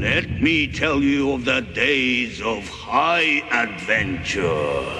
Let me tell you of the days of high adventure.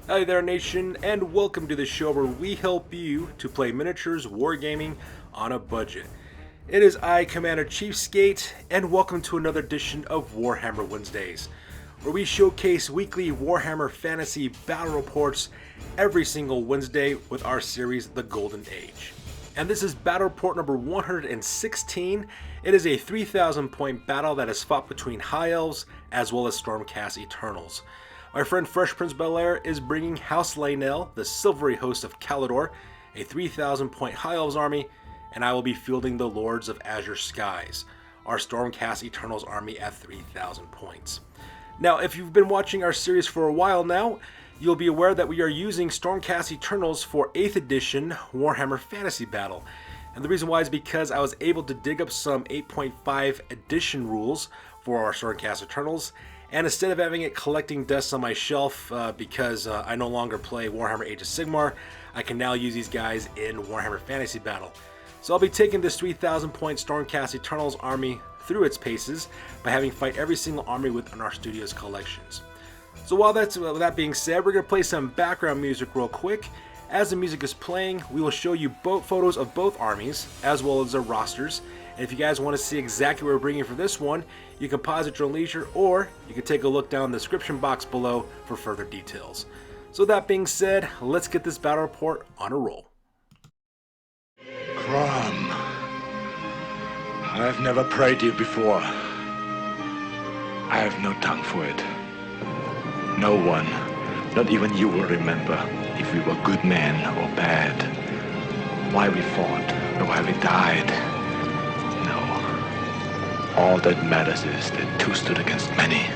Hi there, nation, and welcome to the show where we help you to play miniatures wargaming on a budget. It is I, Commander Chiefskate, and welcome to another edition of Warhammer-Wednesdays, where we showcase weekly Warhammer Fantasy Battle Reports every single Wednesday with our series, The Golden Age. And this is Battle Report number 116. It is a 3,000 point battle that is fought between High Elves as well as Stormcast Eternals. My friend Fresh Prince Bel-Air is bringing House Lainel, the Silvery host of Caledor, a 3,000 point High Elves army, and I will be fielding the Lords of Azure Skies, our Stormcast Eternals army at 3,000 points. Now, if you've been watching our series for a while now, you'll be aware that we are using Stormcast Eternals for 8th edition Warhammer Fantasy Battle. And the reason why is because I was able to dig up some 8.5 edition rules for our Stormcast Eternals, and instead of having it collecting dust on my shelf because I no longer play Warhammer Age of Sigmar, I can now use these guys in Warhammer Fantasy Battle. So I'll be taking this 3,000 point Stormcast Eternals army through its paces by having fight every single army within our studio's collections. So with that being said, we're going to play some background music real quick. As the music is playing, we will show you both photos of both armies as well as their rosters. And if you guys want to see exactly what we're bringing for this one, you can pause at your leisure, or you can take a look down the description box below for further details. So that being said, let's get this battle report on a roll. Crom, I've never prayed you before. I have no tongue for it. No one, not even you, will remember if we were good men or bad, why we fought, or why we died. All that matters is that two stood against many.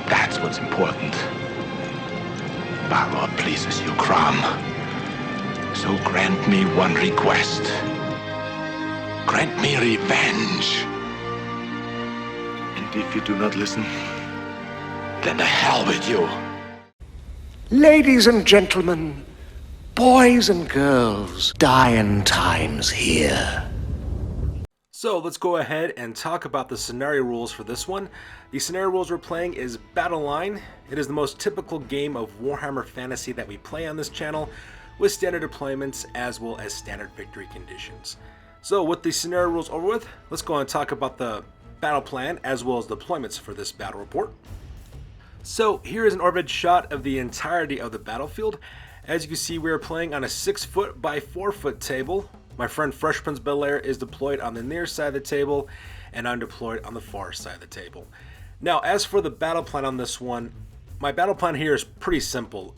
That's what's important. Balor pleases you, Crom. So grant me one request. Grant me revenge. And if you do not listen, then to hell with you. Ladies and gentlemen, boys and girls, dying times here. So let's go ahead and talk about the scenario rules for this one. The scenario rules we're playing is Battle Line. It is the most typical game of Warhammer Fantasy that we play on this channel, with standard deployments as well as standard victory conditions. So with the scenario rules over with, let's go and talk about the battle plan as well as deployments for this battle report. So here is an overhead shot of the entirety of the battlefield. As you can see, we are playing on a 6 foot by 4 foot table. My friend Fresh Prince Bel-Air is deployed on the near side of the table, and I'm deployed on the far side of the table. Now, as for the battle plan on this one, my battle plan here is pretty simple.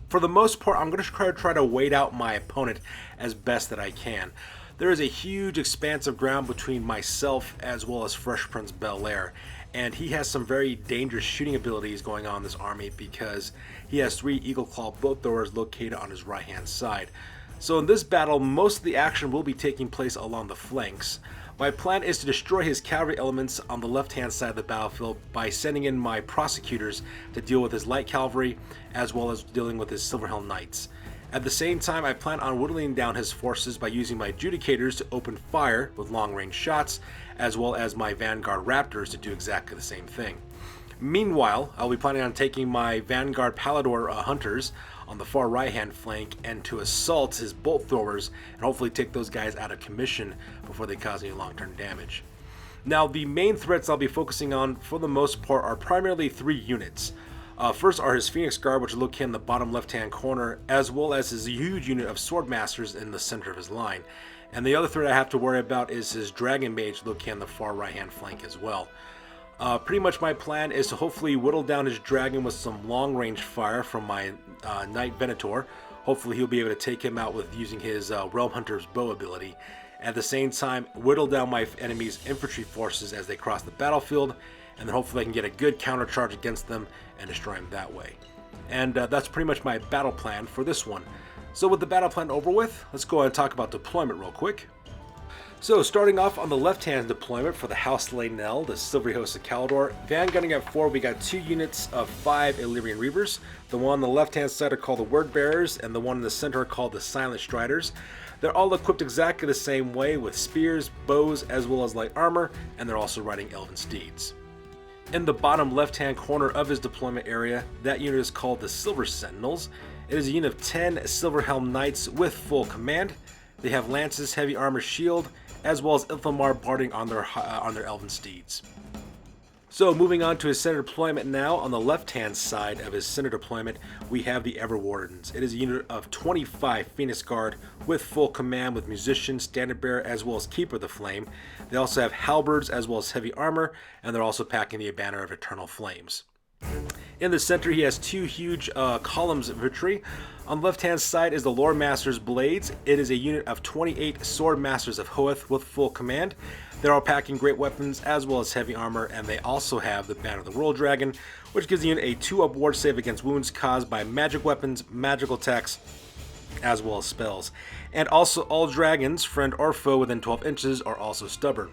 For the most part, I'm going to try to wait out my opponent as best that I can. There is a huge expanse of ground between myself as well as Fresh Prince Bel-Air, and he has some very dangerous shooting abilities going on in this army because he has 3 Eagle Claw bow throwers located on his right hand side. So in this battle, most of the action will be taking place along the flanks. My plan is to destroy his cavalry elements on the left-hand side of the battlefield by sending in my prosecutors to deal with his light cavalry, as well as dealing with his Silverhelm knights. At the same time, I plan on whittling down his forces by using my adjudicators to open fire with long-range shots, as well as my Vanguard Raptors to do exactly the same thing. Meanwhile, I'll be planning on taking my Vanguard Caledor hunters on the far right hand flank and to assault his bolt throwers and hopefully take those guys out of commission before they cause any long-term damage. Now, the main threats I'll be focusing on for the most part are primarily 3 units. First are his Phoenix Guard, which are located in the bottom left hand corner, as well as his huge unit of Swordmasters in the center of his line. And the other threat I have to worry about is his Dragon Mage located on the far right hand flank as well. Pretty much my plan is to hopefully whittle down his dragon with some long range fire from my Knight Venator. Hopefully he'll be able to take him out with using his Realm Hunter's bow ability. At the same time, whittle down my enemy's infantry forces as they cross the battlefield, and then hopefully I can get a good counter charge against them and destroy them that way. And that's pretty much my battle plan for this one. So with the battle plan over with, let's go ahead and talk about deployment real quick. So starting off on the left-hand deployment for the House Lainel, the Silvery host of Caledor, vanguarding at 4, we got 2 units of 5 Illyrian Reavers. The one on the left-hand side are called the Word Bearers, and the one in the center are called the Silent Striders. They're all equipped exactly the same way with spears, bows, as well as light armor, and they're also riding elven steeds. In the bottom left-hand corner of his deployment area, that unit is called the Silver Sentinels. It is a unit of 10 Silverhelm Knights with full command. They have lances, heavy armor, shield, as well as Ilthamar barding on their elven steeds. So moving on to his center deployment now, on the left-hand side of his center deployment, we have the Ever-Wardens. It is a unit of 25 Phoenix Guard with full command with Musician, Standard Bearer, as well as Keeper of the Flame. They also have halberds as well as heavy armor, and they're also packing the Banner of Eternal Flames. In the center, he has 2 huge columns of infantry. On the left-hand side is the Loremaster's Blades. It is a unit of 28 Swordmasters of Hoeth with full command. They're all packing great weapons as well as heavy armor, and they also have the Banner of the World Dragon, which gives the unit a 2-up ward save against wounds caused by magic weapons, magical attacks, as well as spells. And also all dragons, friend or foe within 12 inches, are also stubborn.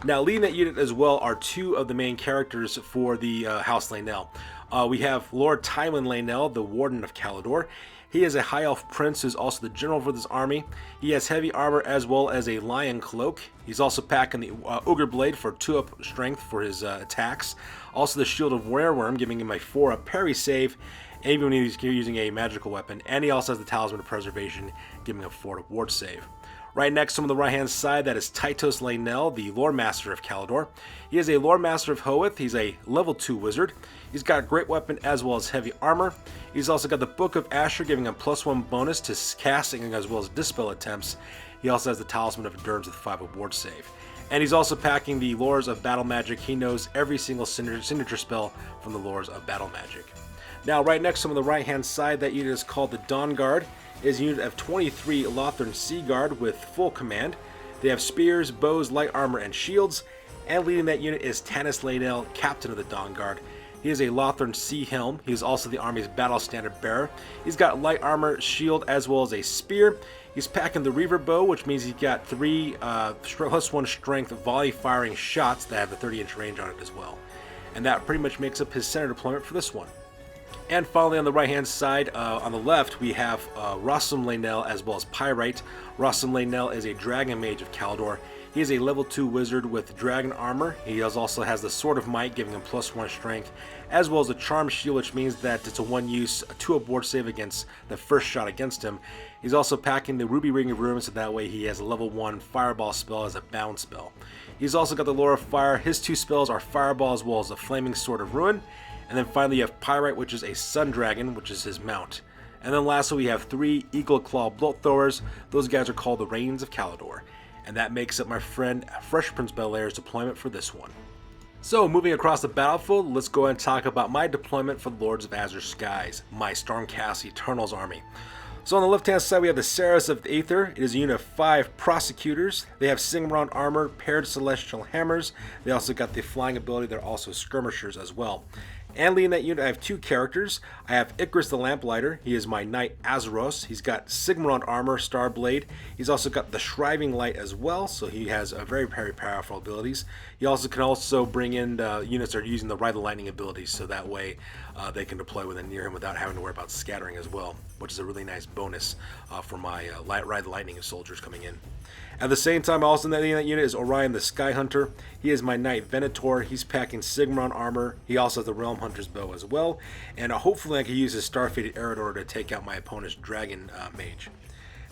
Now leading that unit as well are 2 of the main characters for the House Lainel. We have Lord Tywin Lainel, the Warden of Caledor. He is a High Elf Prince who's also the general for this army. He has heavy armor as well as a lion cloak. He's also packing the Ogre Blade for 2-up strength for his attacks. Also the Shield of Merwyrm, giving him a 4-up parry save, even when he's using a magical weapon. And he also has the Talisman of Preservation, giving him a 4-up ward save. Right next to him on the right-hand side, that is Tytos Lainel, the Loremaster of Caledor. He is a Loremaster of Hoeth. He's a level 2 wizard. He's got a great weapon as well as heavy armor. He's also got the Book of Asher, giving him +1 bonus to casting as well as dispel attempts. He also has the Talisman of Endurance with 5-up ward save. And he's also packing the Lords of Battle Magic. He knows every single signature spell from the Lords of Battle Magic. Now, right next to him on the right-hand side, that unit is called the Dawn Guard. It is a unit of 23 Lothern Sea Guard with full command. They have spears, bows, light armor, and shields. And leading that unit is Tanis Lainel, Captain of the Dawn Guard. He is a Lothern Sea Helm. He is also the army's battle standard bearer. He's got light armor, shield, as well as a spear. He's packing the Reaver Bow, which means he's got 3 +1 strength volley firing shots that have a 30-inch range on it as well. And that pretty much makes up his center deployment for this one. And finally, on the right-hand side, on the left, we have Rossum Lainel as well as Pyrite. Rossum Lainel is a Dragon Mage of Caledor. He is a level 2 wizard with dragon armor. He also has the Sword of Might, giving him +1 strength, as well as a Charm Shield, which means that it's a 1-use, 2-up ward save against the first shot against him. He's also packing the Ruby Ring of Ruin, so that way he has a level 1 Fireball spell as a bound spell. He's also got the Lore of Fire. His 2 spells are Fireball as well as the Flaming Sword of Ruin. And then finally you have Pyrite, which is a Sun Dragon, which is his mount. And then lastly we have 3 Eagle Claw Bolt Throwers. Those guys are called the Reigns of Caledor. And that makes up my friend Fresh Prince Bel-Air's deployment for this one. So moving across the battlefield, let's go ahead and talk about my deployment for the Lords of Azure Skies, my Stormcast Eternals army. So on the left-hand side, we have the Saras of the Aether. It is a unit of 5 Prosecutors. They have Sigmaron armor, paired celestial hammers. They also got the flying ability. They're also skirmishers as well. And leading that unit, I have 2 characters. I have Icarus the Lamplighter. He is my Knight Azeros. He's got Sigmaron armor, Starblade. He's also got the Shriving Light as well, so he has a very, very powerful abilities. He also can bring in units that are using the Ride the Lightning abilities, so that way they can deploy within near him without having to worry about scattering as well, which is a really nice bonus for my Ride the Lightning soldiers coming in. At the same time, also in that unit is Orion the Sky Hunter. He is my Knight Venator. He's packing Sigmaron armor. He also has the Realm Hunter's bow as well. And hopefully I can use his Starfated Eridor to take out my opponent's Dragon Mage.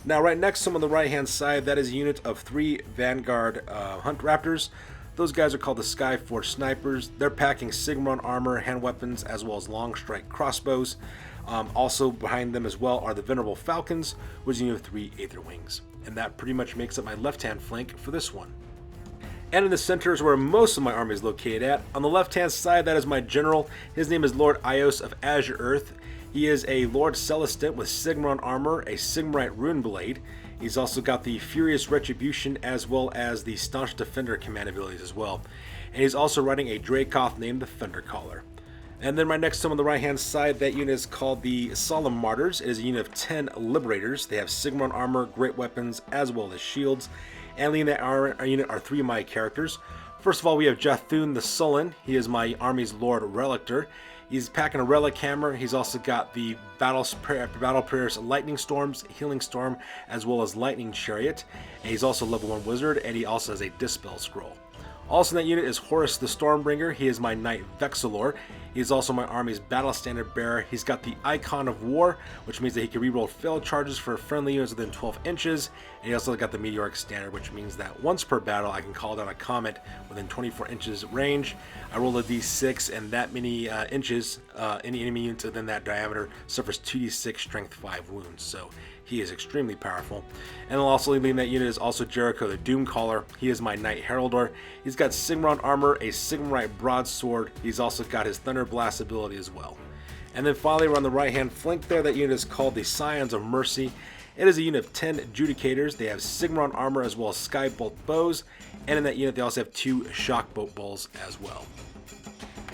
Now right next to him on the right hand side, that is a unit of 3 Vanguard Hunt Raptors. Those guys are called the Skyforge Snipers. They're packing Sigmaron armor, hand weapons, as well as long strike crossbows. Also behind them as well are the Venerable Falcons, which is a unit of 3 Aether Wings. And that pretty much makes up my left-hand flank for this one. And in the center is where most of my army is located at. On the left-hand side, that is my general. His name is Lord Ios of Azure Earth. He is a Lord Celestant with Sigmaron armor, a Sigmarite Rune Blade. He's also got the Furious Retribution as well as the Staunch Defender command abilities as well. And he's also riding a Dracoth named the Thundercaller. And then my next one on the right hand side, that unit is called the Solemn Martyrs. It is a unit of 10 Liberators. They have Sigmar armor, great weapons, as well as shields. And leading that our unit are 3 of my characters. First of all, we have Jathun the Sullen. He is my army's Lord Relictor. He's packing a Relic Hammer. He's also got the Battle Prayer's Lightning Storms, Healing Storm, as well as Lightning Chariot. And he's also level 1 Wizard, and he also has a Dispel Scroll. Also in that unit is Horus the Stormbringer. He is my Knight Vexilor. He is also my army's Battle Standard Bearer. He's got the Icon of War, which means that he can reroll failed charges for friendly units within 12 inches. And he also got the Meteoric Standard, which means that once per battle I can call down a comet within 24 inches range. I roll a d6, and that many inches, any enemy unit within that diameter suffers 2d6 strength 5 wounds. So he is extremely powerful. And also leading that unit is also Jericho the Doomcaller. He is my Knight Heraldor. He's got Sigmar armor, a Sigmarite broadsword. He's also got his Thunder Blast ability as well. And then finally, we're on the right hand flank there. That unit is called the Scions of Mercy. It is a unit of 10 Judicators. They have Sigmar armor as well as Skybolt bows. And in that unit, they also have 2 Shockbolt bowls as well.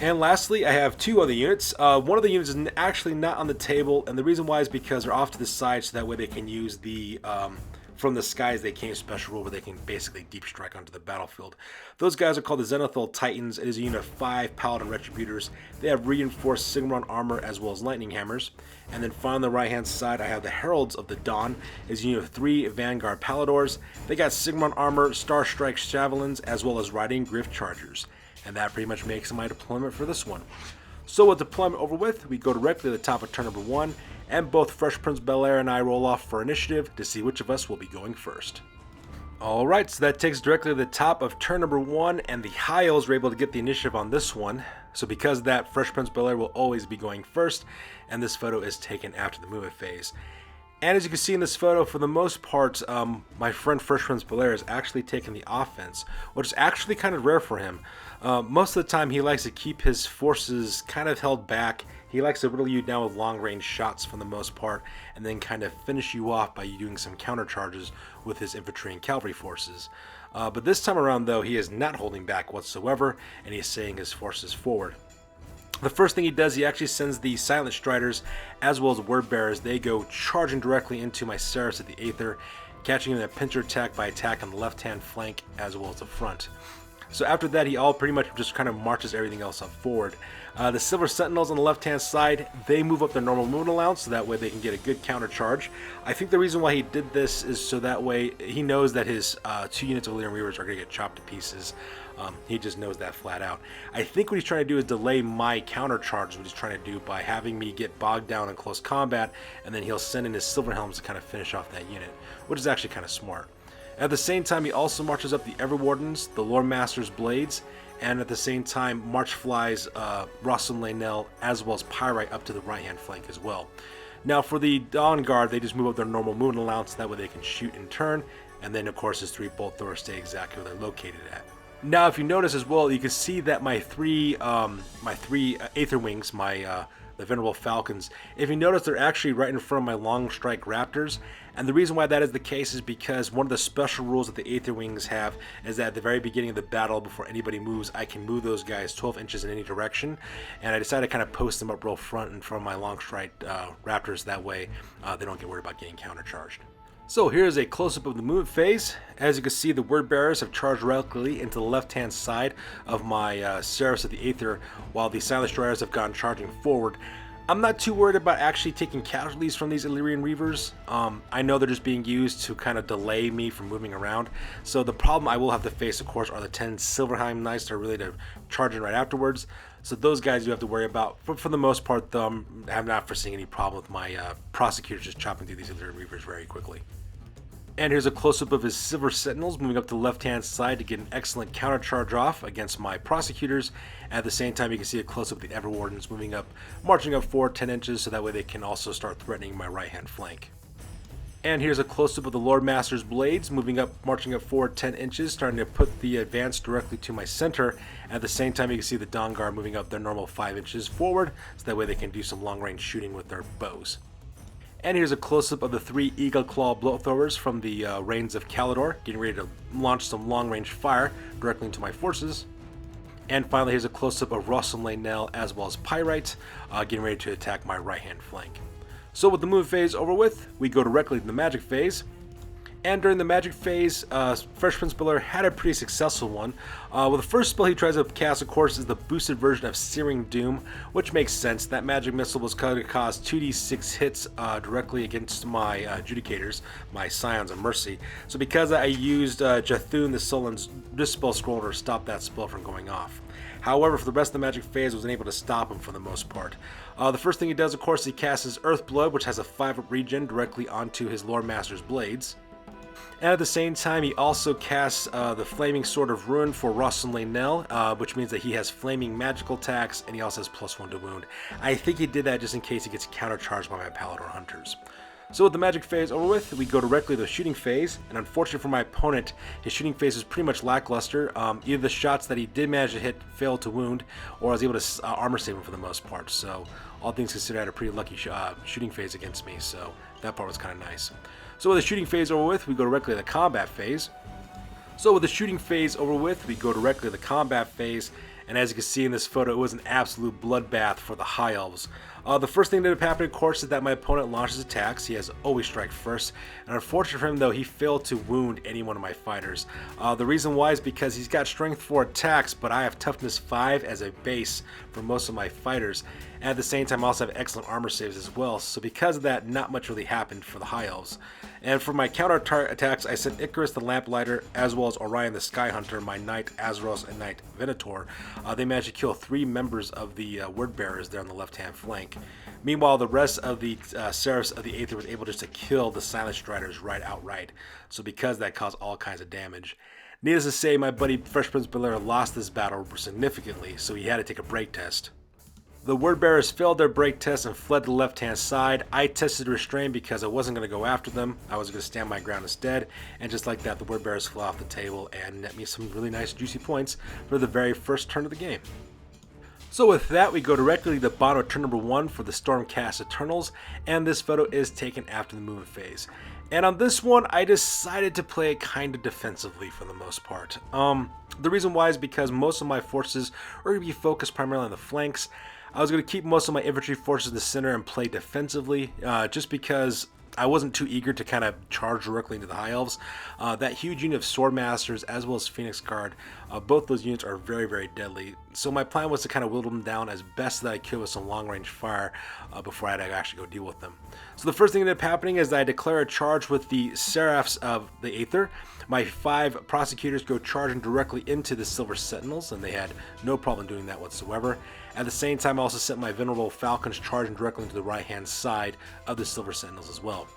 And lastly, I have 2 other units. One of the units is actually not on the table, and the reason why is because they're off to the side, so that way they can use the From the Skies They Came special rule, where they can basically deep strike onto the battlefield. Those guys are called the Zenithal Titans. It is a unit of 5 Paladin Retributors. They have reinforced Sigmar armor as well as lightning hammers. And then finally on the right hand side, I have the Heralds of the Dawn. It is a unit of 3 Vanguard Paladors. They got Sigmar armor, Star Strike Javelins, as well as riding Griff Chargers. And that pretty much makes my deployment for this one. So with deployment over with, we go directly to the top of turn number 1, and both Fresh Prince Bel-Air and I roll off for initiative to see which of us will be going first. Alright, so that takes directly to the top of turn number 1, and the High Elves were able to get the initiative on this one. So because of that, Fresh Prince Bel-Air will always be going first, and this photo is taken after the movement phase. And as you can see in this photo, for the most part, my friend Fresh Prince Bel-Air is actually taking the offense, which is actually kind of rare for him. Most of the time he likes to keep his forces kind of held back. He likes to whittle you down with long range shots for the most part, and then kind of finish you off by doing some counter charges with his infantry and cavalry forces. But this time around though, he is not holding back whatsoever, and he is sending his forces forward. The first thing he does, he actually sends the Silent Striders as well as Word Bearers. They go charging directly into my Saris of the Aether, catching him in a pincer attack by attack on the left hand flank as well as the front. So after that, he all pretty much just kind of marches everything else up forward. The Silver Sentinels on the left hand side, they move up their normal movement allowance, so that way they can get a good counter charge. I think the reason why he did this is so that way he knows that his 2 units of Illyrian Reavers are going to get chopped to pieces. He just knows that flat out. I think what he's trying to do is delay my counter charge, what he's trying to do by having me get bogged down in close combat, and then he'll send in his Silver Helms to kind of finish off that unit, which is actually kind of smart. At the same time, he also marches up the Everwardens, the Loremaster's Blades, and at the same time, March flies Ross and Lainel, as well as Pyrite up to the right-hand flank as well. Now for the Dawn Guard, they just move up their normal movement allowance, that way they can shoot in turn, and then of course his 3 bolt throwers stay exactly where they're located at. Now if you notice as well, you can see that my three Aether Wings, the Venerable Falcons, if you notice, they're actually right in front of my Long Strike Raptors. And the reason why that is the case is because one of the special rules that the Aether Wings have is that at the very beginning of the battle, before anybody moves, I can move those guys 12 inches in any direction. And I decided to kind of post them up real front in front of my Long Strike Raptors. That way they don't get worried about getting countercharged. So here's a close-up of the movement phase. As you can see, the Word Bearers have charged directly into the left-hand side of my Saris of the Aether, while the Silent Striders have gone charging forward. I'm not too worried about actually taking casualties from these Illyrian Reavers. I know they're just being used to kind of delay me from moving around. So the problem I will have to face, of course, are the 10 Silverheim Knights that are really to charge in right afterwards. So those guys you have to worry about. But for the most part, though, I'm not foreseeing any problem with my prosecutors just chopping through these Illyrian Reavers very quickly. And here's a close-up of his Silver Sentinels moving up to the left-hand side to get an excellent counter charge off against my prosecutors. At the same time, you can see a close-up of the Everwardens moving up, marching up forward 10 inches, so that way they can also start threatening my right-hand flank. And here's a close-up of the Lordmaster's Blades moving up, marching up forward 10 inches, starting to put the advance directly to my center. At the same time, you can see the Dawn Guard moving up their normal 5 inches forward, so that way they can do some long-range shooting with their bows. And here's a close-up of the 3 Eagle Claw Blow Throwers from the Reigns of Caledor, getting ready to launch some long-range fire directly into my forces. And finally, here's a close-up of Russ and Lainel as well as Pyrite, getting ready to attack my right-hand flank. So with the movement phase over with, we go directly to the magic phase. And during the magic phase, Fresh Prince Bel-Air had a pretty successful one. Well, the first spell he tries to cast, of course, is the boosted version of Searing Doom, which makes sense. That magic missile was going to cause 2d6 hits directly against my Adjudicators, my Scions of Mercy. So because I used Jathun the Sullen's Dispel Scroll to stop that spell from going off. However, for the rest of the magic phase, I wasn't able to stop him for the most part. The first thing he does, of course, he casts his Earthblood, which has a 5-up regen directly onto his Lord Master's blades. And at the same time, he also casts the Flaming Sword of Ruin for Russ and Lainel, which means that he has flaming magical attacks, and he also has +1 to wound. I think he did that just in case he gets countercharged by my Caledor Hunters. So with the magic phase over with, we go directly to the shooting phase, and unfortunately for my opponent, his shooting phase was pretty much lackluster. Either the shots that he did manage to hit failed to wound, or I was able to armor save him for the most part. So all things considered, I had a pretty lucky shooting phase against me, so that part was kind of nice. So with the shooting phase over with, we go directly to the combat phase. And as you can see in this photo, it was an absolute bloodbath for the High Elves. The first thing that ended up happening, of course, is that my opponent launches attacks. He has always strike first, and unfortunately for him, though, he failed to wound any one of my fighters. The reason why is because he's got strength 4 attacks, but I have toughness 5 as a base for most of my fighters. And at the same time, I also have excellent armor saves as well, so because of that, not much really happened for the High Elves. And for my counter attacks, I sent Icarus the Lamplighter, as well as Orion the Skyhunter, my Knight Azeros and Knight Venator. They managed to kill 3 members of the Word Bearers there on the left-hand flank. Meanwhile, the rest of the Seraphs of the Aether was able just to kill the Silent Striders outright. So because that caused all kinds of damage. Needless to say, my buddy Fresh Prince Bel-Air lost this battle significantly, so he had to take a break test. The Word Bearers failed their break test and fled to the left-hand side. I tested Restrain because I wasn't going to go after them. I was going to stand my ground instead. And just like that, the Word Bearers flew off the table and net me some really nice juicy points for the very first turn of the game. So with that, we go directly to the bottom of turn number 1 for the Stormcast Eternals. And this photo is taken after the movement phase. And on this one, I decided to play it kind of defensively for the most part. The reason why is because most of my forces are going to be focused primarily on the flanks. I was going to keep most of my infantry forces in the center and play defensively, just because I wasn't too eager to kind of charge directly into the High Elves. That huge unit of Swordmasters as well as Phoenix Guard, both those units are very, very deadly. So my plan was to kind of whittle them down as best that I could with some long-range fire before I had to actually go deal with them. So the first thing that ended up happening is that I declare a charge with the Seraphs of the Aether. My 5 prosecutors go charging directly into the Silver Sentinels, and they had no problem doing that whatsoever. At the same time, I also sent my Venerable Falcons charging directly into the right-hand side of the Silver Sentinels as well.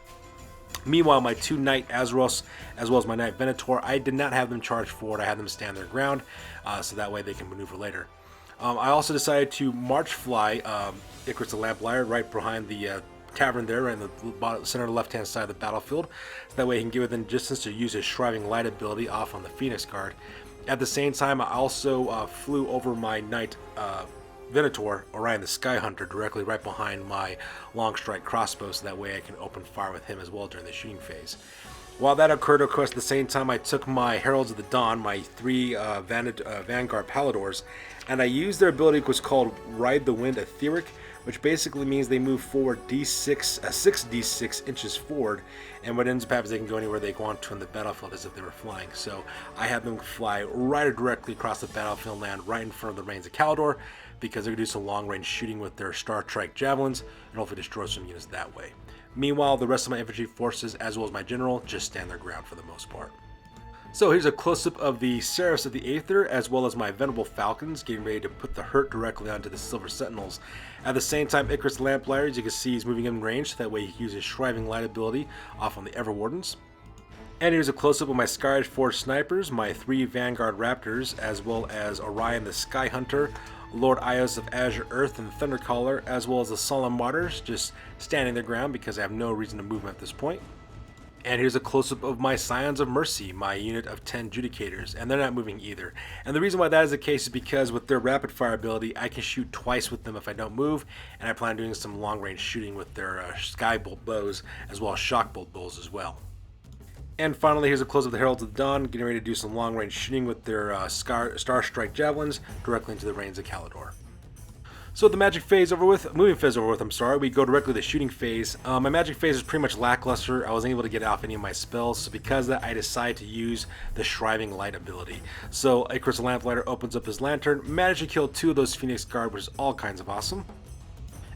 Meanwhile, my 2 Knight Azeros, as well as my Knight Venator, I did not have them charge forward. I had them stand their ground, so that way they can maneuver later. I also decided to march fly Icarus the Lamplighter right behind the tavern there in the center left-hand side of the battlefield, so that way he can get within distance to use his Shriving Light ability off on the Phoenix Guard. At the same time, I also flew over my Knight Venator, Orion the Skyhunter, directly right behind my long strike crossbow, so that way I can open fire with him as well during the shooting phase. While that occurred, of course, at the same time, I took my Heralds of the Dawn, my 3 Vanguard Paladors, and I used their ability, which was called Ride the Wind Etheric, which basically means they move forward 6d6 inches forward, and what ends up happening is they can go anywhere they want to in the battlefield as if they were flying. So I had them fly right directly across the battlefield, land right in front of the reins of Caledor, because they're going to do some long-range shooting with their Star Trek Javelins, and hopefully destroy some units that way. Meanwhile, the rest of my infantry forces, as well as my general, just stand their ground for the most part. So here's a close-up of the Seraphs of the Aether, as well as my Venerable Falcons, getting ready to put the hurt directly onto the Silver Sentinels. At the same time, Icarus the Lamplighter, as you can see, he's moving in range, so that way he can use his Shriving Light ability off on the Everwardens. And here's a close-up of my Skyridge Forge Snipers, my 3 Vanguard Raptors, as well as Orion the Skyhunter, Lord Ios of Azure Earth and Thundercaller, as well as the Solemn Martyrs, just standing their ground because I have no reason to move them at this point. And here's a close-up of my Scions of Mercy, my unit of 10 Judicators, and they're not moving either. And the reason why that is the case is because with their rapid fire ability, I can shoot twice with them if I don't move, and I plan on doing some long-range shooting with their Skybolt bows, as well as Shockbolt bows as well. And finally, here's a close of the Heralds of the Dawn, getting ready to do some long-range shooting with their Star Strike Javelins directly into the reins of Caledor. So with the magic phase over with, moving phase over with, we go directly to the shooting phase. My magic phase is pretty much lackluster. I wasn't able to get off any of my spells, so because of that, I decided to use the Shriving Light ability. So a Crystal Lamplighter opens up his lantern, managed to kill 2 of those Phoenix Guard, which is all kinds of awesome.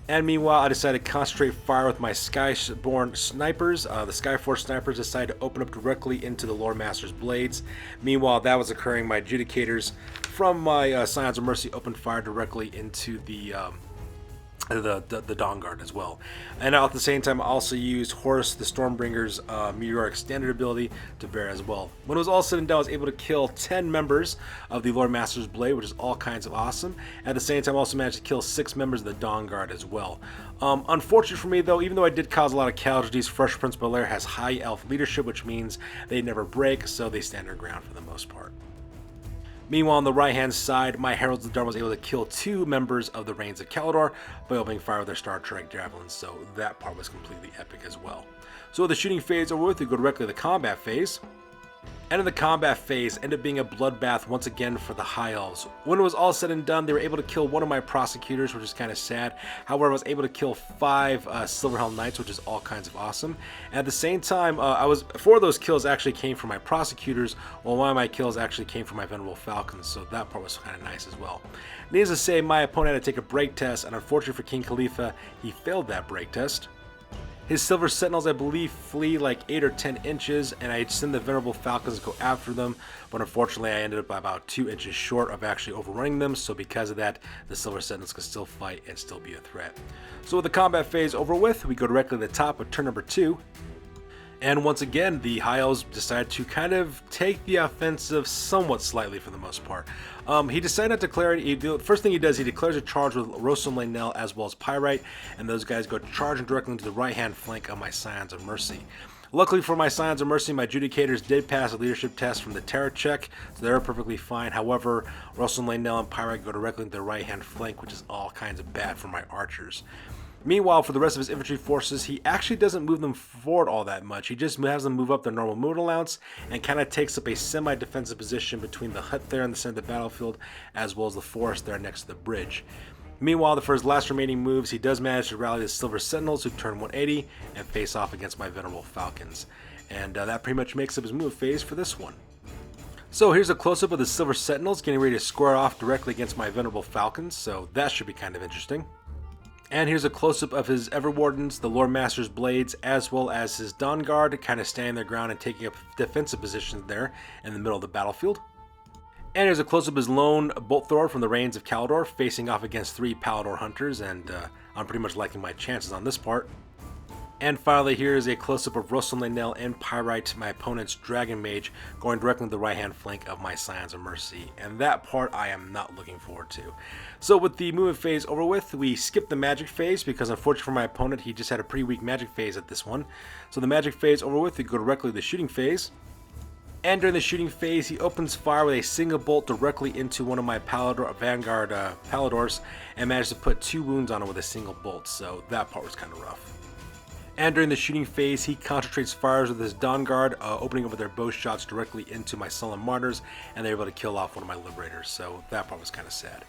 And meanwhile, I decided to concentrate fire with my Skyborn snipers. The Skyforce snipers decided to open up directly into the Loremaster's blades. Meanwhile, that was occurring, my Adjudicators from my Scions of Mercy opened fire directly into the Dawn Guard as well. And at the same time, I also used Horus the Stormbringer's Meteoric Standard ability to bear as well. When it was all said and done, I was able to kill 10 members of the Loremaster's Blade, which is all kinds of awesome. At the same time, I also managed to kill 6 members of the Dawn Guard as well. Unfortunately for me though, even though I did cause a lot of casualties, Fresh Prince Belair has high elf leadership, which means they never break, so they stand their ground for the most part. Meanwhile, on the right-hand side, my Heralds of the Dawn was able to kill 2 members of the Reigns of Caledor by opening fire with their Star Trek Javelins, so that part was completely epic as well. So with the shooting phase over with, we go directly to the combat phase. And in the combat phase, ended up being a bloodbath once again for the High Elves. When it was all said and done, they were able to kill one of my prosecutors, which is kind of sad. However, I was able to kill 5 Silverhelm Knights, which is all kinds of awesome. And at the same time, 4 of those kills actually came from my prosecutors, while 1 of my kills actually came from my Venerable Falcons, so that part was kind of nice as well. Needless to say, my opponent had to take a break test, and unfortunately for King Khalifa, he failed that break test. His Silver Sentinels, I believe, flee like 8 or 10 inches, and I send the Venerable Falcons to go after them, but unfortunately I ended up about 2 inches short of actually overrunning them, so because of that, the Silver Sentinels could still fight and still be a threat. So with the combat phase over with, we go directly to the top with turn number 2. And once again, the High Elves decided to kind of take the offensive somewhat slightly for the most part. He decided not to declare it. The first thing he does, he declares a charge with Rosso Lainel as well as Pyrite, and those guys go charging directly into the right-hand flank of my Scions of Mercy. Luckily for my Scions of Mercy, my Adjudicators did pass a leadership test from the Terror check, so they're perfectly fine. However, Rosso Lainel and Pyrite go directly into the right-hand flank, which is all kinds of bad for my archers. Meanwhile, for the rest of his infantry forces, he actually doesn't move them forward all that much. He just has them move up their normal movement allowance and kind of takes up a semi-defensive position between the hut there in the center of the battlefield as well as the forest there next to the bridge. Meanwhile, for his last remaining moves, he does manage to rally the Silver Sentinels who turn 180 and face off against my Venerable Falcons. And that pretty much makes up his move phase for this one. So here's a close-up of the Silver Sentinels getting ready to square off directly against my Venerable Falcons, so that should be kind of interesting. And here's a close-up of his Everwardens, the Loremaster's Blades, as well as his Dawn Guard, kind of standing their ground and taking up defensive positions there in the middle of the battlefield. And here's a close-up of his lone Bolt Thrower from the Reigns of Caledor, facing off against 3 Palador Hunters, and I'm pretty much liking my chances on this part. And finally, here is a close-up of Rosso Lainel and Pyrite, my opponent's Dragon Mage, going directly to the right-hand flank of my Scions of Mercy. And that part I am not looking forward to. So with the movement phase over with, we skip the magic phase because unfortunately for my opponent, he just had a pretty weak magic phase at this one. So the magic phase over with, we go directly to the shooting phase. And during the shooting phase, he opens fire with a single bolt directly into one of my Vanguard Paladors and managed to put 2 wounds on it with a single bolt. So that part was kind of rough. And during the shooting phase, he concentrates fires with his Dawn Guard, opening up with their bow shots directly into my Sullen Martyrs, and they're able to kill off one of my Liberators, so that part was kind of sad.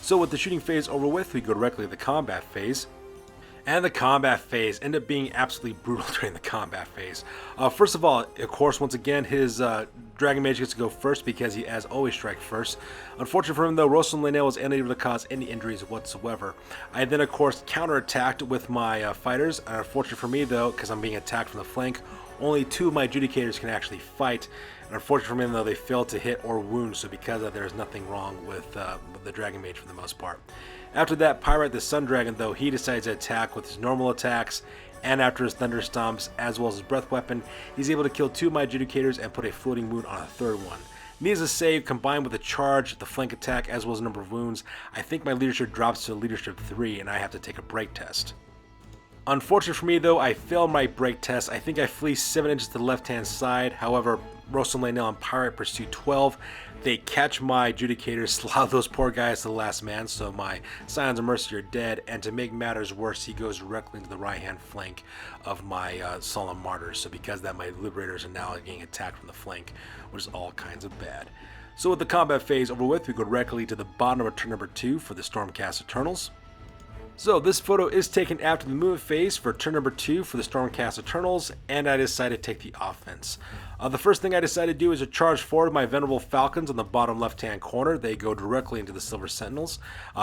So with the shooting phase over with, we go directly to the combat phase. And the combat phase ended up being absolutely brutal during the combat phase. First of all, of course, once again, his Dragon Mage gets to go first because he has always strike first. Unfortunately for him, though, Rosso Lainel was unable to cause any injuries whatsoever. I then, of course, counterattacked with my fighters. And unfortunately for me, though, because I'm being attacked from the flank, only 2 of my Adjudicators can actually fight. And unfortunately for me, though, they failed to hit or wound, so because of that, there's nothing wrong with the Dragon Mage for the most part. After that, Pyrite the Sun Dragon, though, he decides to attack with his normal attacks, and after his Thunder Stomps, as well as his Breath Weapon, he's able to kill 2 of my Adjudicators and put a floating wound on a 3rd one. Needless to say, combined with the charge, the flank attack, as well as the number of wounds, I think my leadership drops to leadership 3, and I have to take a break test. Unfortunately for me though, I failed my break test. I think I flee 7 inches to the left hand side. However, Rosso, Lainel, and Pirate pursue 12. They catch my Judicators, slaughter those poor guys to the last man, so my Scions of Mercy are dead, and to make matters worse, he goes directly into the right-hand flank of my Solemn Martyrs, so because of that, my Liberators are now getting attacked from the flank, which is all kinds of bad. So with the combat phase over with, we go directly to the bottom of turn number 2 for the Stormcast Eternals. So this photo is taken after the movement phase for turn number 2 for the Stormcast Eternals, and I decided to take the offense. The first thing I decided to do is to charge forward my Venerable Falcons on the bottom left-hand corner. They go directly into the Silver Sentinels,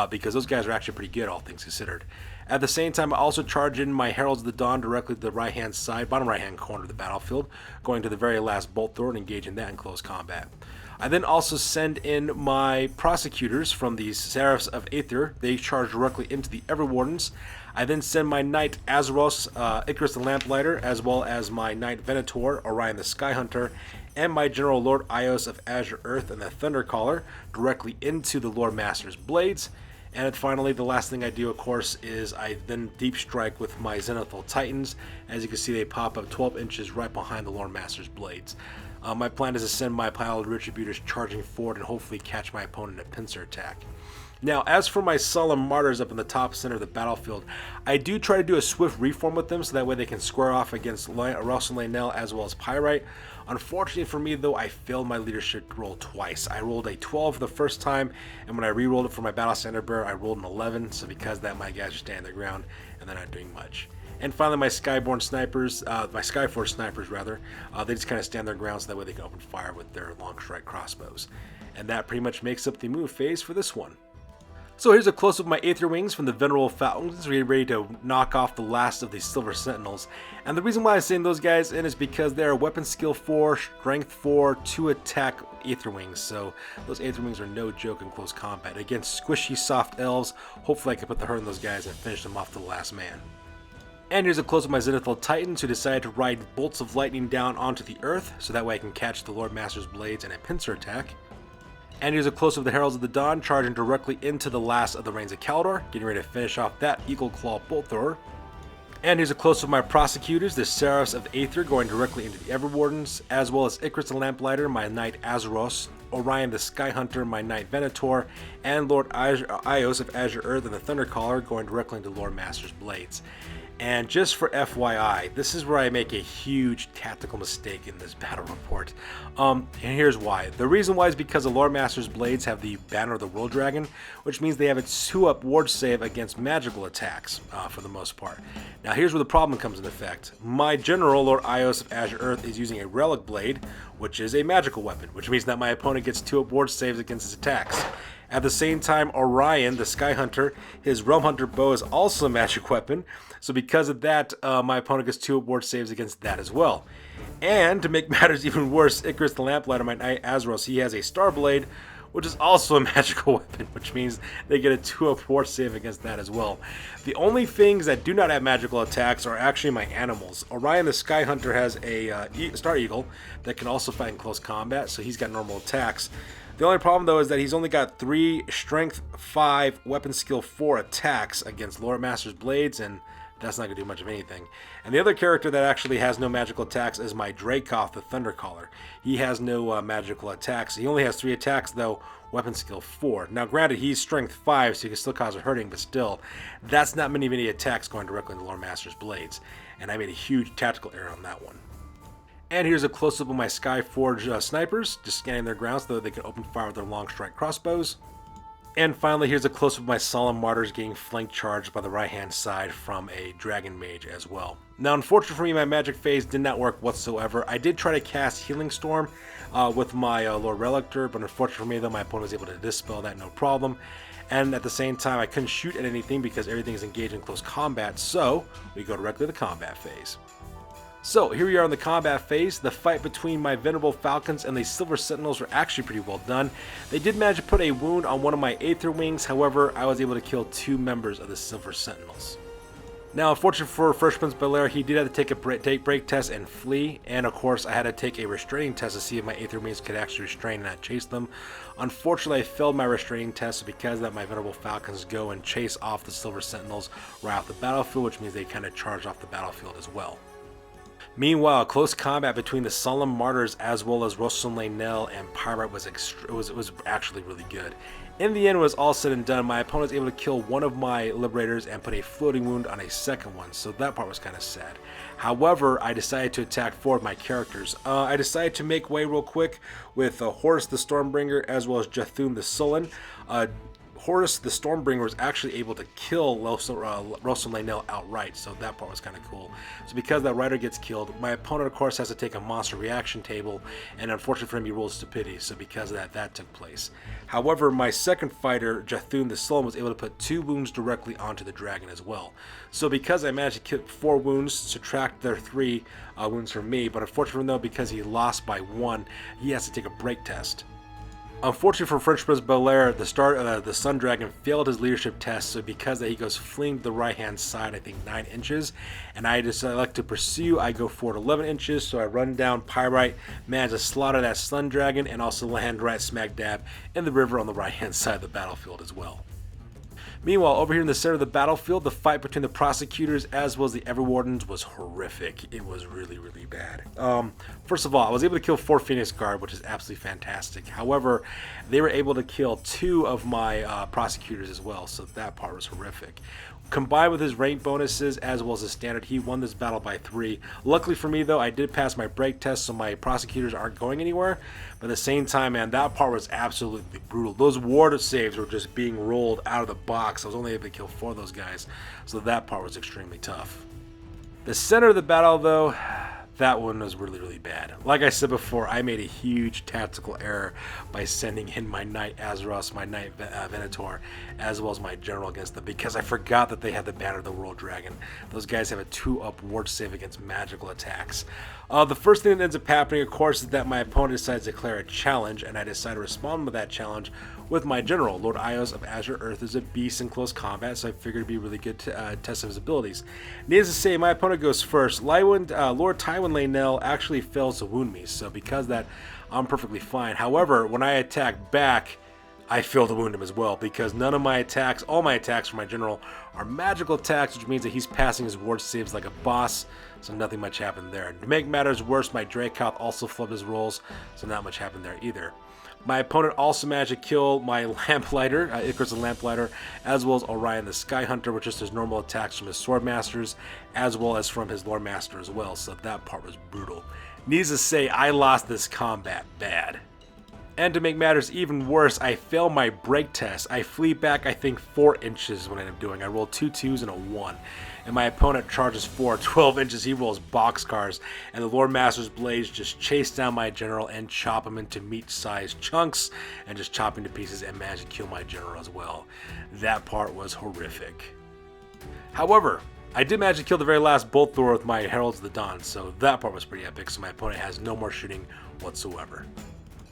because those guys are actually pretty good, all things considered. At the same time, I also charge in my Heralds of the Dawn directly to the right-hand side, bottom right-hand corner of the battlefield, going to the very last Bolt Thrower and engaging that in close combat. I then also send in my Prosecutors from the Seraphs of Aether. They charge directly into the Everwardens. I then send my Knight Azeros, Icarus the Lamplighter, as well as my Knight Venator, Orion the Skyhunter, and my General Lord Ios of Azure Earth and the Thundercaller directly into the Loremaster's Blades. And finally, the last thing I do, of course, is I then deep strike with my Zenithal Titans. As you can see, they pop up 12 inches right behind the Loremaster's Blades. My plan is to send my pile of Retributors charging forward and hopefully catch my opponent in a pincer attack. Now, as for my Solemn Martyrs up in the top center of the battlefield, I do try to do a swift reform with them so that way they can square off against Ross and Lainel as well as Pyrite. Unfortunately for me though, I failed my leadership roll twice. I rolled a 12 the first time, and when I re-rolled it for my Battle Standard Bearer, I rolled an 11, so because of that, my guys are staying their ground and they're not doing much. And finally, my Skyborn Snipers, my Skyforge Snipers rather, they just kind of stand their ground so that way they can open fire with their long strike crossbows. And that pretty much makes up the move phase for this one. So here's a close-up of my Aether Wings from the Venerable Falcons, ready to knock off the last of these Silver Sentinels. And the reason why I'm saying those guys in is because they're Weapon Skill 4, Strength 4, 2 attack Aether Wings. So those Aether Wings are no joke in close combat. Against squishy, soft elves, hopefully I can put the hurt on those guys and finish them off to the last man. And here's a close-up of my Zenithal Titans, who decided to ride bolts of lightning down onto the earth, so that way I can catch the Lordmaster's Blades in a pincer attack. And here's a close-up of the Heralds of the Dawn, charging directly into the last of the Reigns of Caledor, getting ready to finish off that Eagle Claw Bolt Thrower. And here's a close-up of my Prosecutors, the Seraphs of Aether, going directly into the Everwardens, as well as Icarus the Lamplighter, my Knight Azeros, Orion the Skyhunter, my Knight Venator, and Lord Ios of Azure Earth and the Thundercaller, going directly into Loremaster's Blades. And just for FYI, this is where I make a huge tactical mistake in this battle report. And here's why. The reason why is because the Loremaster's Blades have the Banner of the World Dragon, which means they have a 2-up ward save against magical attacks, for the most part. Now here's where the problem comes into effect. My General, Lord Ios of Azure Earth, is using a Relic Blade, which is a magical weapon, which means that my opponent gets 2-up ward saves against his attacks. At the same time, Orion, the Skyhunter, his Realm Hunter bow is also a magic weapon, so because of that, my opponent gets 2 ward saves against that as well. And to make matters even worse, Icarus the Lamplighter, my Knight Azeros, he has a Starblade, which is also a magical weapon, which means they get a 2-up ward save against that as well. The only things that do not have magical attacks are actually my animals. Orion the Skyhunter has a Star Eagle that can also fight in close combat, so he's got normal attacks. The only problem though is that he's only got 3 Strength 5, Weapon Skill 4 attacks against Loremaster's Blades, and that's not going to do much of anything. And the other character that actually has no magical attacks is my Dracoth, the Thundercaller. He has no magical attacks. He only has 3 attacks though, Weapon Skill 4. Now granted, he's Strength 5, so he can still cause a hurting, but still, that's not many attacks going directly into Loremaster's Blades. And I made a huge tactical error on that one. And here's a close-up of my Skyforge Snipers, just scanning their ground so that they can open fire with their long strike crossbows. And finally, here's a close-up of my Solemn Martyrs getting flank charged by the right-hand side from a Dragon Mage as well. Now, unfortunately for me, my magic phase did not work whatsoever. I did try to cast Healing Storm with my Lord Relictor, but unfortunately for me, though, my opponent was able to dispel that no problem. And at the same time, I couldn't shoot at anything because everything is engaged in close combat, so we go directly to the combat phase. So here we are in the combat phase. The fight between my Venerable Falcons and the Silver Sentinels were actually pretty well done. They did manage to put a wound on one of my Aether Wings, however, I was able to kill 2 members of the Silver Sentinels. Now, unfortunately for Fresh Prince Bel-Air, he did have to take a break test and flee, and of course I had to take a restraining test to see if my Aether Marines could actually restrain and not chase them. Unfortunately, I failed my restraining test, so because of that, my Venerable Falcons go and chase off the Silver Sentinels right off the battlefield, which means they kind of charge off the battlefield as well. Meanwhile, close combat between the Solemn Martyrs as well as Rosalind Lainel and Pyrite was actually really good. In the end, when it was all said and done, my opponent was able to kill one of my Liberators and put a floating wound on a second one, so that part was kind of sad. However, I decided to attack 4 of my characters. I decided to make way real quick with Horus the Stormbringer as well as Jethum the Sullen. Horus the Stormbringer was actually able to kill Rosalind Lainel outright, so that part was kind of cool. So because that rider gets killed, my opponent of course has to take a monster reaction table, and unfortunately for him he rolled stupidity, so because of that, that took place. However, my second fighter, Jethum the Sullen, was able to put 2 wounds directly onto the dragon as well. So because I managed to kill 4 wounds, subtract their 3 wounds from me, but unfortunately though, because he lost by 1, he has to take a break test. Unfortunately for French Prince Bel-Air, the Sun Dragon failed his leadership test, so because that he goes fleeing to the right hand side, I think 9 inches, and I just elect to pursue. I go forward 11 inches, so I run down Pyrite, manage to slaughter that Sun Dragon, and also land right smack dab in the river on the right hand side of the battlefield as well. Meanwhile, over here in the center of the battlefield, the fight between the Prosecutors as well as the Everwardens was horrific. It was really, really bad. First of all, I was able to kill 4 Phoenix Guard, which is absolutely fantastic. However, they were able to kill 2 of my Prosecutors as well, so that part was horrific. Combined with his rank bonuses as well as his standard, he won this battle by 3. Luckily for me though, I did pass my break test, so my Prosecutors aren't going anywhere. But at the same time, man, that part was absolutely brutal. Those ward saves were just being rolled out of the box. I was only able to kill 4 of those guys, so that part was extremely tough. The center of the battle though, that one was really, really bad. Like I said before, I made a huge tactical error by sending in my Knight Azeroth, my Knight Venator, as well as my General against them, because I forgot that they had the Banner of the World Dragon. Those guys have a 2-up ward save against magical attacks. The first thing that ends up happening, of course, is that my opponent decides to declare a challenge, and I decide to respond with that challenge with my General. Lord of Azure Earth is a beast in close combat, so I figured it'd be a really good test of his abilities. Needless to say, my opponent goes first. Lord Tywin Lainel actually fails to wound me, so because of that, I'm perfectly fine. However, when I attack back, I fail to wound him as well, because none of my attacks, all my attacks from my General are magical attacks, which means that he's passing his ward saves like a boss, so nothing much happened there. To make matters worse, my Dracoth also flubbed his rolls, so not much happened there either. My opponent also managed to kill my Lamplighter, Icarus the Lamplighter, as well as Orion the Skyhunter, which is his normal attacks from his Swordmasters, as well as from his Loremaster as well, so that part was brutal. Needless to say, I lost this combat bad. And to make matters even worse, I failed my break test. I flee back, I think, 4 inches is what I ended up doing. I rolled 2 2s and a 1. And my opponent charges forward 12 inches. He rolls boxcars. And the Loremaster's blades just chase down my General and chop him into meat-sized chunks. And just chop him to pieces and manage to kill my General as well. That part was horrific. However, I did manage to kill the very last Bolt Thrower with my Heralds of the Dawn. So that part was pretty epic. So my opponent has no more shooting whatsoever.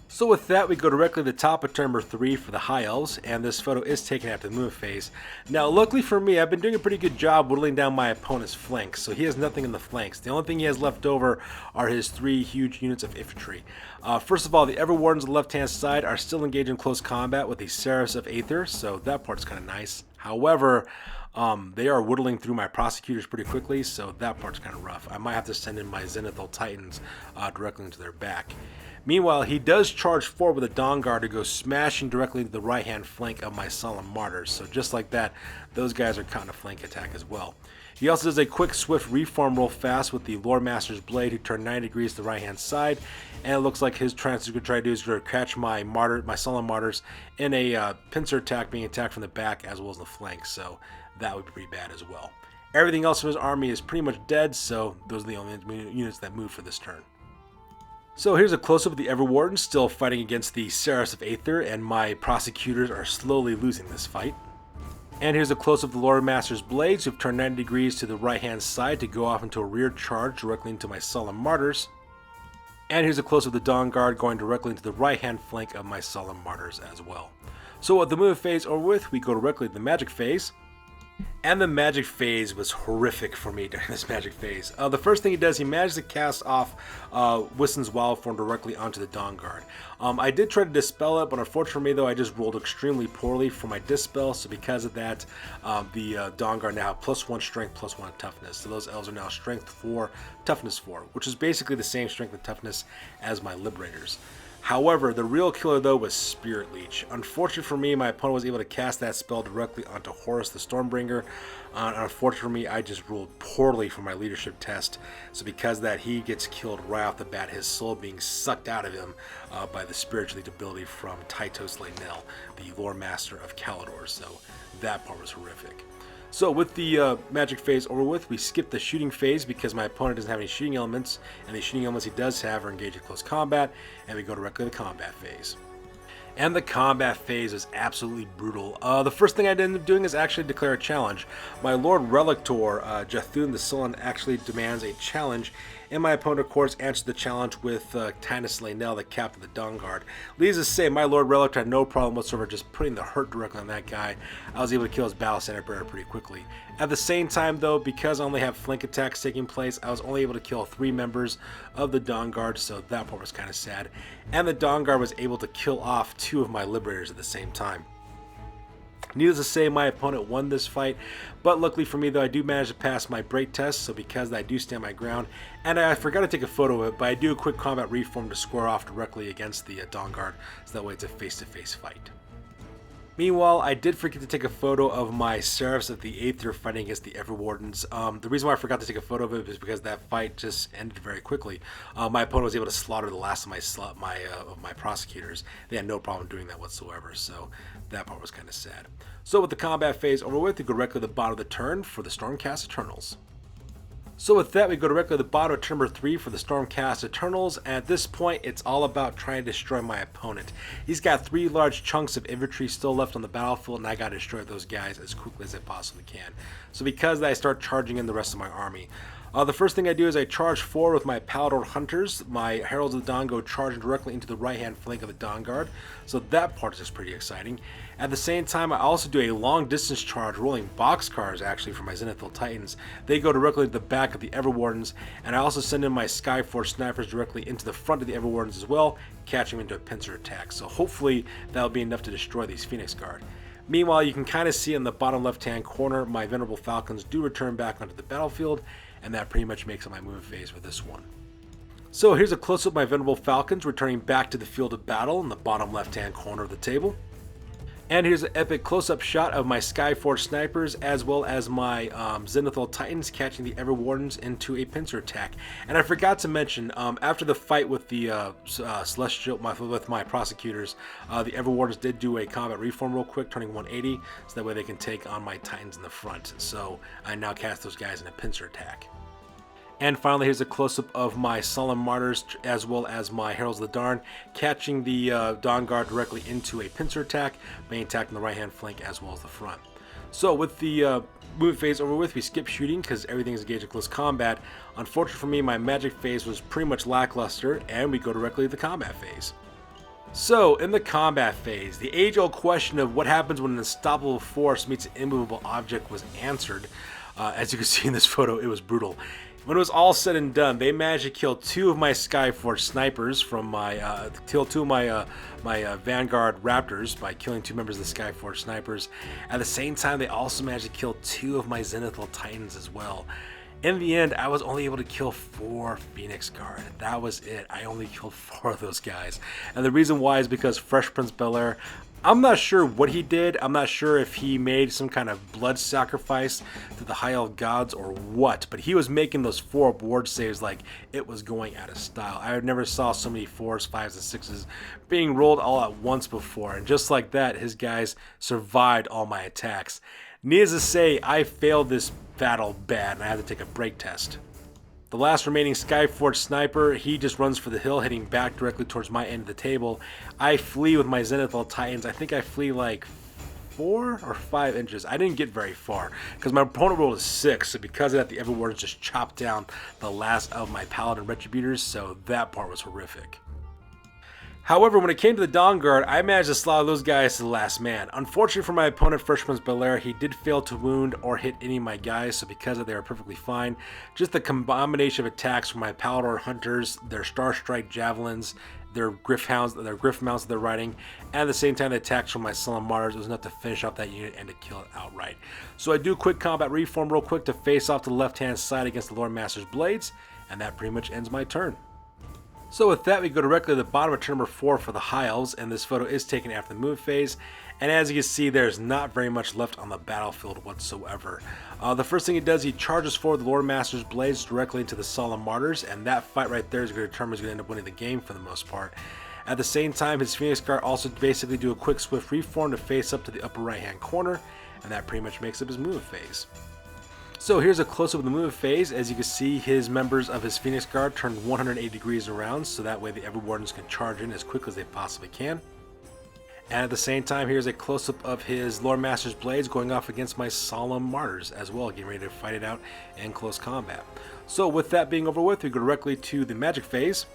So with that, we go directly to the top of turn number 3 for the High Elves, and this photo is taken after the move phase. Now, luckily for me, I've been doing a pretty good job whittling down my opponent's flanks, so he has nothing in the flanks. The only thing he has left over are his 3 huge units of infantry. First of all, the Everwardens on the left-hand side are still engaged in close combat with the Seraphs of Aether, so that part's kind of nice. However, they are whittling through my Prosecutors pretty quickly, so that part's kind of rough. I might have to send in my Zenithal Titans directly into their back. Meanwhile, he does charge forward with a Dawn Guard to go smashing directly into the right-hand flank of my Solemn Martyrs. So just like that, those guys are caught in a flank attack as well. He also does a quick, swift reform real fast with the Loremaster's Blade, who turned 90 degrees to the right-hand side. And it looks like his trance is going to try to do is going to catch my Solemn Martyrs in a pincer attack, being attacked from the back as well as the flank. So that would be pretty bad as well. Everything else from his army is pretty much dead, so those are the only units that move for this turn. So here's a close-up of the Everwardens still fighting against the Seraphs of Aether, and my Prosecutors are slowly losing this fight. And here's a close-up of the Loremaster's Blades, who've turned 90 degrees to the right-hand side to go off into a rear charge directly into my Solemn Martyrs. And here's a close-up of the Dawn Guard going directly into the right-hand flank of my Solemn Martyrs as well. So with the move phase over with, we go directly to the magic phase. And the magic phase was horrific for me during this magic phase. The first thing he does, he managed to cast off Wissen's Wild Form directly onto the Dawn Guard. I did try to dispel it, but unfortunately for me though, I just rolled extremely poorly for my dispel, so because of that, the Dawn Guard now have +1 strength, +1 toughness. So those elves are now strength 4, toughness 4, which is basically the same strength and toughness as my Liberators. However, the real killer though was Spirit Leech. Unfortunately for me, my opponent was able to cast that spell directly onto Horus the Stormbringer. Unfortunately for me, I just rolled poorly for my leadership test. So because of that, he gets killed right off the bat, his soul being sucked out of him by the spiritual ability from Tytos Lainel, the Loremaster of Caledor. So that part was horrific. So with the magic phase over with, we skip the shooting phase because my opponent doesn't have any shooting elements, and the shooting elements he does have are engaged in close combat, and we go directly to the combat phase. And the combat phase is absolutely brutal. The first thing I ended up doing is actually declare a challenge. My Lord Relictor, Jathun the Sullen, actually demands a challenge, and my opponent, of course, answered the challenge with Tytos Lainel, the captain of the Dawn Guard. Needless to say, my Lord Relictor had no problem whatsoever just putting the hurt directly on that guy. I was able to kill his Battle Standard Bearer pretty quickly. At the same time, though, because I only have flank attacks taking place, I was only able to kill 3 members of the Dawn Guard, so that part was kind of sad. And the Dawn Guard was able to kill off 2 of my Liberators at the same time. Needless to say, my opponent won this fight, but luckily for me though, I do manage to pass my break test, so because I do stand my ground, and I forgot to take a photo of it, but I do a quick combat reform to square off directly against the Dawn Guard, so that way it's a face-to-face fight. Meanwhile, I did forget to take a photo of my Seraphs of the Aether fighting against the Everwardens. The reason why I forgot to take a photo of it is because that fight just ended very quickly. My opponent was able to slaughter the last of my prosecutors. They had no problem doing that whatsoever, so that part was kind of sad. So with the combat phase over with, we go directly to the bottom of the turn for the Stormcast Eternals. So with that, we go directly to the bottom of turn number 3 for the Stormcast Eternals, and at this point, it's all about trying to destroy my opponent. He's got 3 large chunks of infantry still left on the battlefield, and I gotta destroy those guys as quickly as I possibly can. So because of that, I start charging in the rest of my army. The first thing I do is I charge forward with my Caledor Hunters. My Heralds of the Dawn go charging directly into the right-hand flank of the Dawn Guard, so that part is just pretty exciting. At the same time, I also do a long-distance charge, rolling boxcars actually for my Zenithal Titans. They go directly to the back of the Everwardens, and I also send in my Skyforge Snipers directly into the front of the Everwardens as well, catching them into a pincer attack. So hopefully that'll be enough to destroy these Phoenix Guard. Meanwhile, you can kind of see in the bottom left-hand corner, my Venerable Falcons do return back onto the battlefield, and that pretty much makes up my movement phase for this one. So here's a close-up of my Venerable Falcons returning back to the field of battle in the bottom left-hand corner of the table. And here's an epic close-up shot of my Skyforge Snipers as well as my Zenithal Titans catching the Everwardens into a pincer attack. And I forgot to mention, after the fight with the Celestial, with my prosecutors, the Everwardens did do a combat reform real quick, turning 180, so that way they can take on my Titans in the front. So I now cast those guys in a pincer attack. And finally, here's a close-up of my Solemn Martyrs as well as my Heralds of the Darn, catching the Dawn Guard directly into a pincer attack, being attacked on the right-hand flank as well as the front. So with the movement phase over with, we skip shooting because everything is engaged in close combat. Unfortunately for me, my magic phase was pretty much lackluster, and we go directly to the combat phase. So, in the combat phase, the age-old question of what happens when an unstoppable force meets an immovable object was answered. As you can see in this photo, it was brutal. When it was all said and done, they managed to kill 2 of my Skyforge Snipers from my, kill 2 of my Vanguard Raptors by killing 2 members of the Skyforge Snipers. At the same time, they also managed to kill 2 of my Zenithal Titans as well. In the end, I was only able to kill 4 Phoenix Guard. That was it. I only killed 4 of those guys. And the reason why is because Fresh Prince Bel-Air, I'm not sure what he did. I'm not sure if he made some kind of blood sacrifice to the High Elf gods or what, but he was making those 4 ward saves like it was going out of style. I never saw so many 4s, 5s, and 6s being rolled all at once before, and just like that, his guys survived all my attacks. Needless to say, I failed this battle bad, and I had to take a break test. The last remaining Skyforge Sniper, he just runs for the hill, heading back directly towards my end of the table. I flee with my Zenithal Titans. I think I flee like 4 or 5 inches. I didn't get very far because my opponent rolled a 6, so because of that, the Everwardens just chopped down the last of my Paladin Retributors, so that part was horrific. However, when it came to the Dawn Guard, I managed to slaughter those guys to the last man. Unfortunately for my opponent, First Prince Belair, he did fail to wound or hit any of my guys, so because of that, they were perfectly fine. Just the combination of attacks from my Caledor Hunters, their Star Strike Javelins, their Griff Hounds, their Griff Mounts that they're riding, and at the same time the attacks from my Sullen Martyrs was enough to finish off that unit and to kill it outright. So I do a quick combat reform real quick to face off to the left-hand side against the Loremaster's Blades, and that pretty much ends my turn. So with that, we go directly to the bottom of turn number 4 for the High Elves, and this photo is taken after the move phase. And as you can see, there's not very much left on the battlefield whatsoever. The first thing he does, he charges forward the Loremaster's Blades directly into the Sullen Martyrs, and that fight right there is going to determine who's going to end up winning the game for the most part. At the same time, his Phoenix Guard also basically do a quick swift reform to face up to the upper right hand corner, and that pretty much makes up his move phase. So here's a close-up of the move phase. As you can see, his members of his Phoenix Guard turned 180 degrees around, so that way the Ever Wardens can charge in as quickly as they possibly can. And at the same time, here's a close-up of his Loremaster's Blades going off against my Solemn Martyrs as well, getting ready to fight it out in close combat. So with that being over with, we go directly to the magic phase.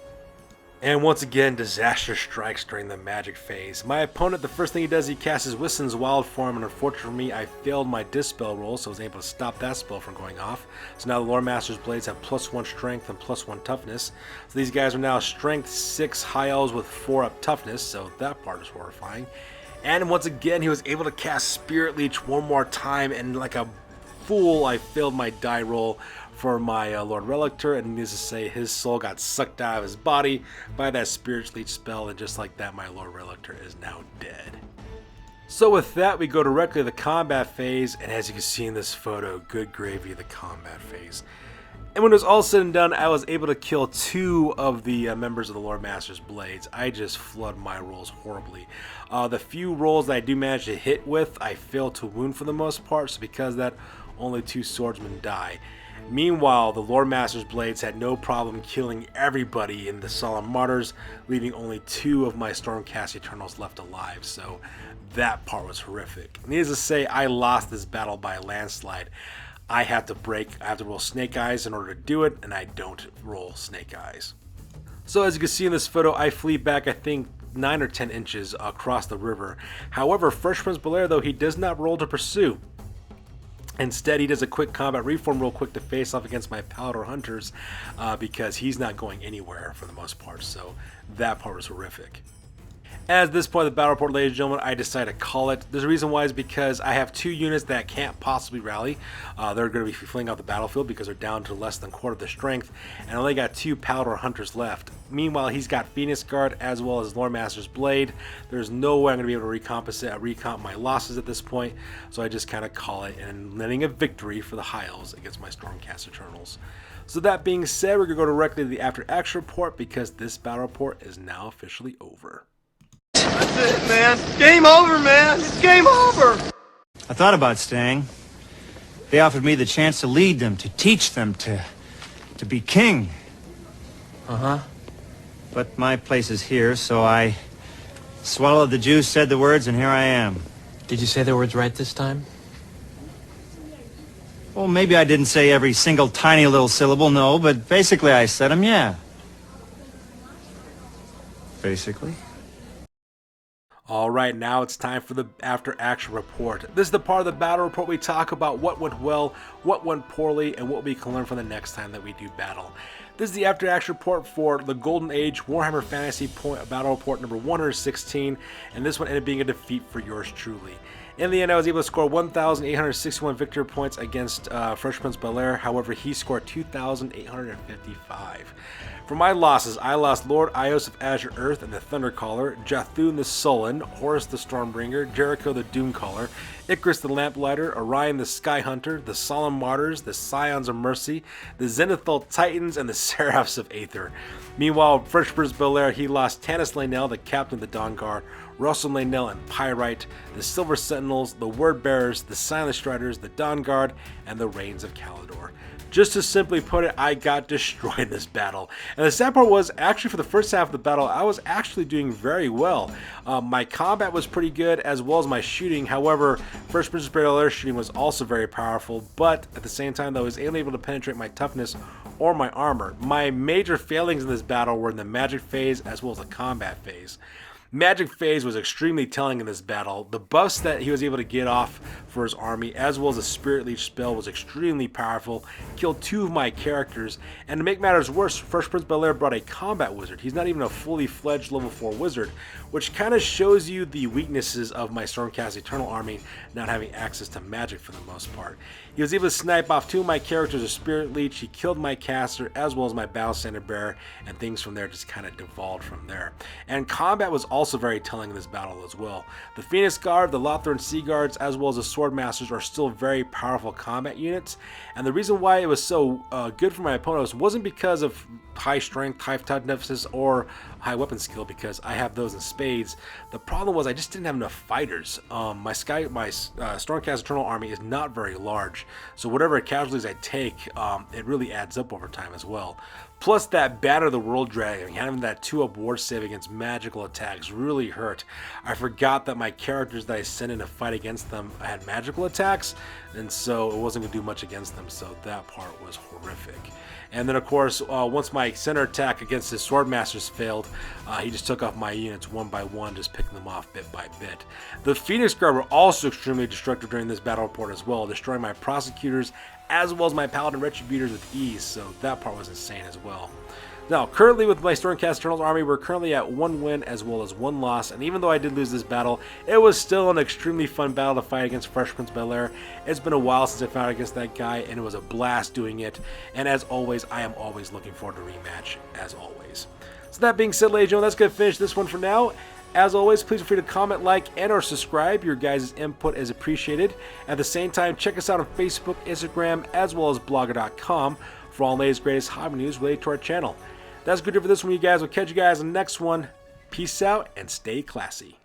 And once again, disaster strikes during the magic phase. My opponent, the first thing he does, he casts his Wissen's Wild Form, and unfortunately for me, I failed my Dispel roll, so I was able to stop that spell from going off. So now the Loremaster's Blades have +1 strength and +1 toughness. So these guys are now strength 6 High Elves with 4 up toughness, so that part is horrifying. And once again, he was able to cast Spirit Leech one more time, and like a fool, I failed my die roll for my Lord Relictor, and needless to say, his soul got sucked out of his body by that Spirit Leech spell, and just like that, my Lord Relictor is now dead. So with that, we go directly to the combat phase, and as you can see in this photo, good gravy, the combat phase. And when it was all said and done, I was able to kill 2 of the members of the Loremaster's Blades. I just flood my rolls horribly. The few rolls that I do manage to hit with, I fail to wound for the most part, so because of that, only 2 swordsmen die. Meanwhile, the Loremaster's Blades had no problem killing everybody in the Solemn Martyrs, leaving only 2 of my Stormcast Eternals left alive, so that part was horrific. Needless to say, I lost this battle by a landslide. I have to roll Snake Eyes in order to do it, and I don't roll Snake Eyes. So as you can see in this photo, I flee back, I think, 9 or 10 inches across the river. However, First Prince Belair, though, he does not roll to pursue. Instead, he does a quick combat reform real quick to face off against my Caledor Hunters because he's not going anywhere for the most part, so that part was horrific. At this point of the battle report, ladies and gentlemen, I decided to call it. There's a reason why is because I have 2 units that can't possibly rally. They're going to be fleeing off the battlefield because they're down to less than quarter of their strength, and I only got 2 Caledor Hunters left. Meanwhile, he's got Phoenix Guard as well as Loremaster's Blade. There's no way I'm going to be able to recomp my losses at this point, so I just kind of call it and letting a victory for the High Elves against my Stormcast Eternals. So that being said, we're going to go directly to the after action report because this battle report is now officially over. That's it, man. Game over, man. It's game over. I thought about staying. They offered me the chance to lead them, to teach them, to be king. Uh-huh. But my place is here, so I swallowed the juice, said the words, and here I am. Did you say the words right this time? Well, maybe I didn't say every single tiny little syllable, no, but basically I said them, yeah. Basically. Alright, now it's time for the after action report. This is the part of the battle report we talk about what went well, what went poorly, and what we can learn from the next time that we do battle. This is the after action report for the Golden Age Warhammer Fantasy Battle Report number 116, and this one ended up being a defeat for yours truly. In the end, I was able to score 1,861 victory points against First Prince Belair. However, he scored 2,855. For my losses, I lost Lord Ios of Azure Earth and the Thundercaller, Jathun the Sullen, Horus the Stormbringer, Jericho the Doomcaller, Icarus the Lamplighter, Orion the Skyhunter, the Solemn Martyrs, the Scions of Mercy, the Zenithal Titans, and the Seraphs of Aether. Meanwhile, First Prince Belair, he lost Tanis Lainel, the Captain of the Dawn Guard, Russell Lainel and Pyrite, the Silver Sentinels, the Word Bearers, the Silent Striders, the Dawn Guard, and the Reigns of Caledor. Just to simply put it, I got destroyed in this battle. And the sad part was, actually for the first half of the battle, I was actually doing very well. My combat was pretty good, as well as my shooting. However, First Prince Belair's shooting was also very powerful, but at the same time, though, I was able to penetrate my toughness or my armor. My major failings in this battle were in the magic phase as well as the combat phase. Magic phase was extremely telling in this battle. The buffs that he was able to get off for his army, as well as the Spirit Leech spell, was extremely powerful. Killed 2 of my characters, and to make matters worse, Fresh Prince Bel-Air brought a combat wizard. He's not even a fully fledged level 4 wizard, which kind of shows you the weaknesses of my Stormcast Eternal army not having access to magic for the most part. He was able to snipe off 2 of my characters with Spirit Leech. He killed my caster as well as my Battle Standard Bearer, and things from there just kind of devolved from there. And combat was also very telling in this battle as well. The Phoenix Guard, the Lothran Sea Guards, as well as the Sword Masters are still very powerful combat units, and the reason why it was so good for my opponents wasn't because of high strength, high toughness, or high weapon skill, because I have those in spades. The problem was I just didn't have enough fighters. My Stormcast Eternal army is not very large, so whatever casualties I take, it really adds up over time as well. Plus that Batter the World Dragon, having that 2-up ward save against magical attacks really hurt. I forgot that my characters that I sent in to fight against them had magical attacks, and so it wasn't going to do much against them, so that part was horrific. And then of course, once my center attack against his Sword Masters failed, he just took off my units one by one, just picking them off bit by bit. The Phoenix Guard were also extremely destructive during this battle report as well, destroying my Prosecutors as well as my Paladin Retributors with ease, so that part was insane as well. Now, currently with my Stormcast Eternals army, we're currently at 1 win as well as 1 loss, and even though I did lose this battle, it was still an extremely fun battle to fight against Fresh Prince Bel-Air. It's been a while since I fought against that guy, and it was a blast doing it, and as always, I am always looking forward to rematch, as always. So that being said, ladies and gentlemen, that's going to finish this one for now. As always, please feel free to comment, like, and or subscribe. Your guys' input is appreciated. At the same time, check us out on Facebook, Instagram, as well as blogger.com for all the latest, greatest hobby news related to our channel. That's good for this one, you guys. We'll catch you guys in the next one. Peace out and stay classy.